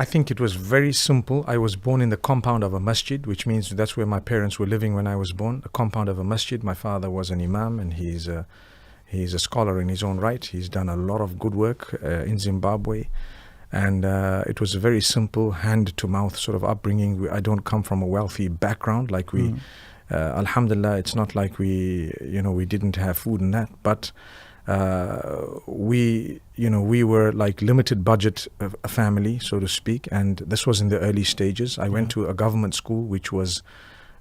I think it was very simple. I was born in the compound of a masjid, which means that's where my parents were living when I was born, a compound of a masjid. My father was an imam, and he's a scholar in his own right. He's done a lot of good work in Zimbabwe. And it was a very simple hand-to-mouth sort of upbringing. I don't come from a wealthy background like we... Alhamdulillah, it's not like we didn't have food and that, but we were like limited budget a family, so to speak, and this was in the early stages. I went to a government school, which was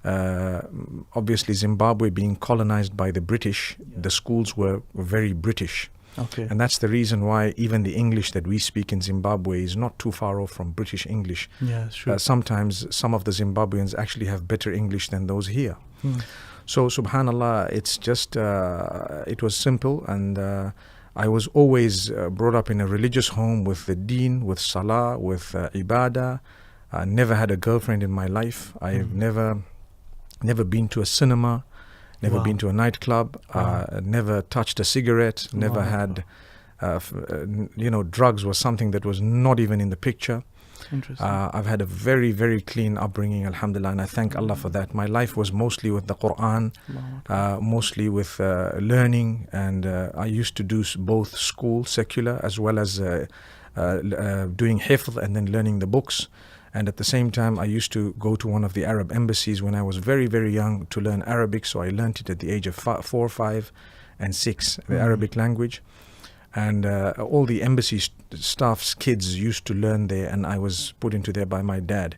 obviously Zimbabwe being colonized by the British. The schools were very British. Okay. And that's the reason why even the English that we speak in Zimbabwe is not too far off from British English. Yeah, sure. Sometimes some of the Zimbabweans actually have better English than those here. So subhanallah, it's just, it was simple, and I was always brought up in a religious home with the deen, with salah, with ibadah. I never had a girlfriend in my life. I've never been to a cinema. Never been to a nightclub, never touched a cigarette, never had, drugs was something that was not even in the picture. Interesting. I've had a very, very clean upbringing, alhamdulillah, and I thank Allah for that. My life was mostly with the Quran, mostly with learning, and I used to do both school, secular, as well as doing hifz and then learning the books. And at the same time, I used to go to one of the Arab embassies when I was very, very young to learn Arabic. So I learned it at the age of 4, 5, and 6, the Arabic language. And all the embassy staff's kids used to learn there, and I was put into there by my dad.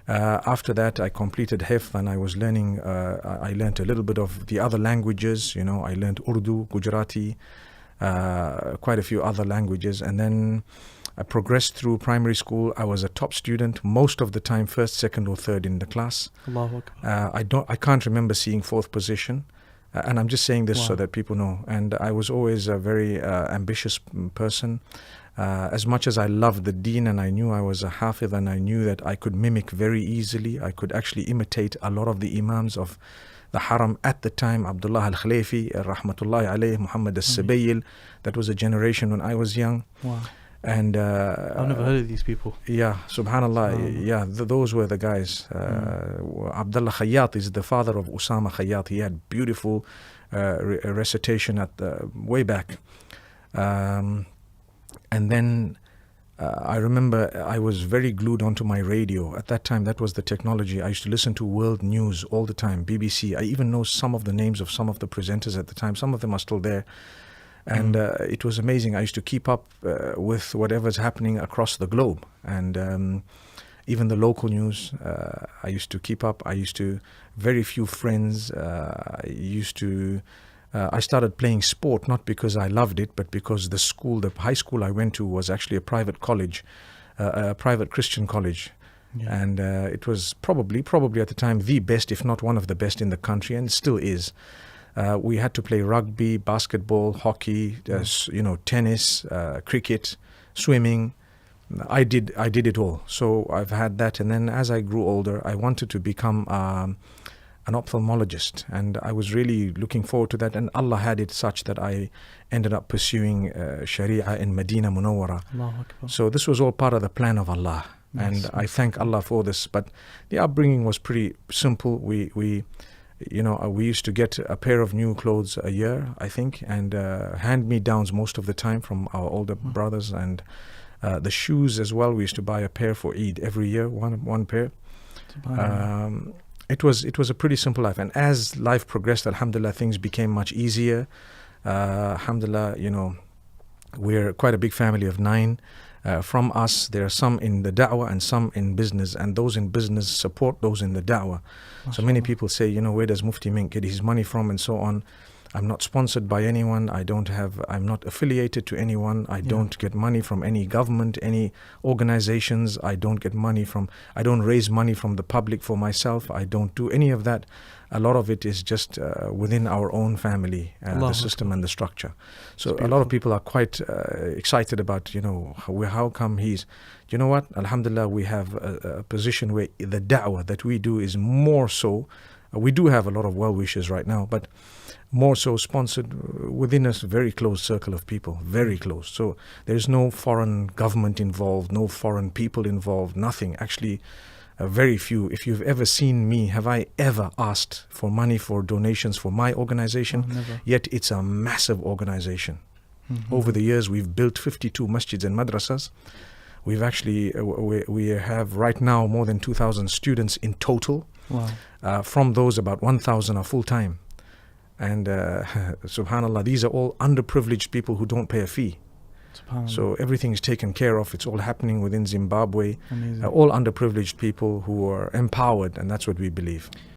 After that, I completed hifz, and I was learning, I learned a little bit of the other languages. I learned Urdu, Gujarati, quite a few other languages. And then I progressed through primary school. I was a top student, most of the time first, second or third in the class. Allahu Akbar. I can't remember seeing fourth position, and I'm just saying this so that people know. And I was always a very ambitious person. As much as I loved the deen, and I knew I was a hafiz, and I knew that I could mimic very easily, I could actually imitate a lot of the imams of the haram at the time, Abdullah al-Khalifi, rahmatullahi alayhi, Muhammad al-Sabayil. That was a generation when I was young. Wow. And I've never heard of these people. Yeah, subhanallah. Yeah, those were the guys. Abdullah Khayyat is the father of Usama Khayyat. He had beautiful recitation at way back. And then I remember I was very glued onto my radio. At that time, that was the technology. I used to listen to world news all the time, BBC. I even know some of the names of some of the presenters at the time. Some of them are still there. And it was amazing. I used to keep up with whatever's happening across the globe. And even the local news, I used to keep up. Very few friends. I started playing sport, not because I loved it, but because the high school I went to was actually a private college, a private Christian college. Yeah. And it was probably at the time the best, if not one of the best in the country, and still is. We had to play rugby, basketball, hockey, tennis, cricket, swimming. I did it all. So I've had that. And then as I grew older, I wanted to become an ophthalmologist. And I was really looking forward to that. And Allah had it such that I ended up pursuing Sharia in Medina Munawwara. So this was all part of the plan of Allah. Nice. And I thank Allah for this. But the upbringing was pretty simple. We used to get a pair of new clothes a year, I think, and hand-me-downs most of the time from our older brothers. And the shoes as well, we used to buy a pair for Eid every year, one pair. It was a pretty simple life. And as life progressed, alhamdulillah, things became much easier. Alhamdulillah, we're quite a big family of 9. From us, there are some in the da'wah and some in business, and those in business support those in the da'wah. So many people say, where does Mufti Menk get his money from and so on. I'm not sponsored by anyone. I'm not affiliated to anyone. I don't get money from any government, any organizations. I don't raise money from the public for myself. I don't do any of that. A lot of it is just within our own family, the system and the structure. So a lot of people are quite excited about, how come he's... You know what? Alhamdulillah, we have a position where the da'wah that we do is more so. We do have a lot of well-wishers right now, but more so sponsored within a very close circle of people, very close. So there's no foreign government involved, no foreign people involved, nothing. Actually, very few. If you've ever seen me, have I ever asked for money for donations for my organization? Oh, never. Yet it's a massive organization. Mm-hmm. Over the years, we've built 52 masjids and madrasas. We've actually, we have right now more than 2,000 students in total. Wow. From those, about 1,000 are full-time. And subhanAllah, these are all underprivileged people who don't pay a fee. So everything is taken care of. It's all happening within Zimbabwe. Amazing. All underprivileged people who are empowered, and that's what we believe.